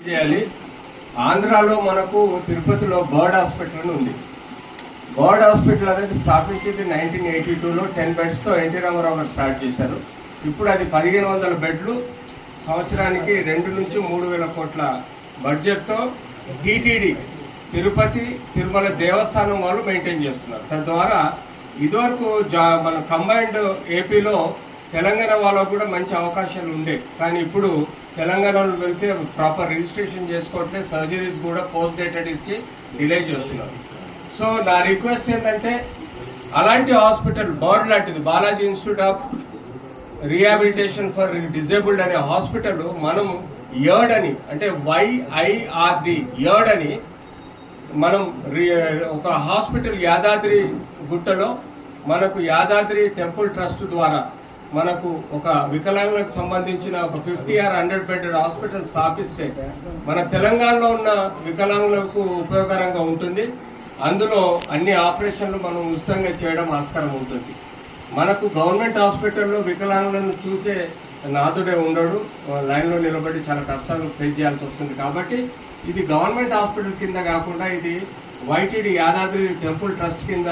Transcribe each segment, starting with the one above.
చేయాలి. ఆంధ్రాలో మనకు తిరుపతిలో బర్డ్ హాస్పిటల్ ఉంది. బర్డ్ హాస్పిటల్ అనేది స్థాపించింది 1982లో 10 బెడ్స్తో ఎన్టీ రామారావు గారు స్టార్ట్ చేశారు. ఇప్పుడు అది 1500 బెడ్లు, సంవత్సరానికి 2 నుంచి 3,000 కోట్ల బడ్జెట్తో టీటీడీ తిరుపతి తిరుమల దేవస్థానం వాళ్ళు మెయింటైన్ చేస్తున్నారు. తద్వారా ఇదివరకు మన కంబైన్డ్ ఏపీలో తెలంగాణ వాళ్ళకు కూడా మంచి అవకాశాలు ఉండే, కానీ ఇప్పుడు తెలంగాణలో వెళ్తే ప్రాపర్ రిజిస్ట్రేషన్ చేసుకోవట్లేదు, సర్జరీస్ కూడా పోస్ట్ డేటెడ్ ఇచ్చి డిలే చేస్తున్నారు. సో నా రిక్వెస్ట్ ఏంటంటే అలాంటి హాస్పిటల్ బర్డ్ లాంటిది Balaji institute of rehabilitation for disabled అనే హాస్పిటల్ మనం యర్డ్ అని, అంటే YIRD యర్డ్ అని మనం ఒక హాస్పిటల్ యాదాద్రి గుట్టలో మనకు యాదాద్రి టెంపుల్ ట్రస్ట్ ద్వారా మనకు ఒక వికలాంగులకు సంబంధించిన ఒక 50 or 100 బెడ్ హాస్పిటల్ స్థాపిస్తే మన తెలంగాణలో ఉన్న వికలాంగులకు ఉపయోగకరంగా ఉంటుంది. అందులో అన్ని ఆపరేషన్లు మనం ఉచితంగా చేయడం ఆస్కారం ఉంటుంది. మనకు గవర్నమెంట్ హాస్పిటల్లో వికలాంగులను చూసే నాథుడే ఉండడు, లైన్లో నిలబడి చాలా కష్టాలు ఫేస్ చేయాల్సి వస్తుంది. కాబట్టి ఇది గవర్నమెంట్ హాస్పిటల్ కింద కాకుండా ఇది YTD యాదాద్రి టెంపుల్ ట్రస్ట్ కింద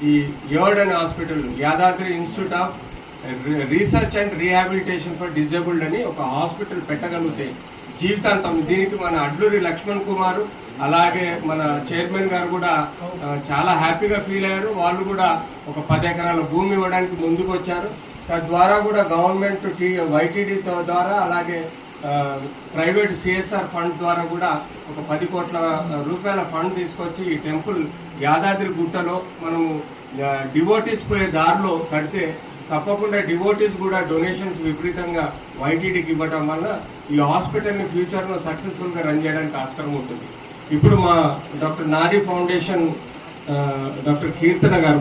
ఈ యర్డ్ అనే hospital Yadadri institute of research and rehabilitation for disabled అని ఒక హాస్పిటల్ పెట్టగలిగితే జీవితాంతం దీనికి మన అడ్లూరి లక్ష్మణ్ కుమార్ అలాగే మన చైర్మన్ గారు కూడా చాలా హ్యాపీగా ఫీల్ అయ్యారు. వాళ్ళు కూడా ఒక 10 ఎకరాల భూమి ఇవ్వడానికి ముందుకు వచ్చారు. తద్వారా కూడా గవర్నమెంట్ YTD ద్వారా అలాగే ప్రైవేట్ CSR ఫండ్ ద్వారా కూడా ఒక 10 కోట్ల రూపాయల ఫండ్ తీసుకొచ్చి ఈ టెంపుల్ యాదాద్రి గుట్టలో మనము డివోటీస్ పోయే దారిలో కడితే తప్పకుండా డివోటీస్ కూడా డొనేషన్స్ విపరీతంగా YTDకి ఇవ్వడం వల్ల ఈ హాస్పిటల్ని ఫ్యూచర్లో సక్సెస్ఫుల్గా రన్ చేయడానికి ఆస్కారం ఉంటుంది. ఇప్పుడు మా డాక్టర్ నారీ ఫౌండేషన్ డాక్టర్ కీర్తన గారు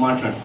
మాట్లాడారు.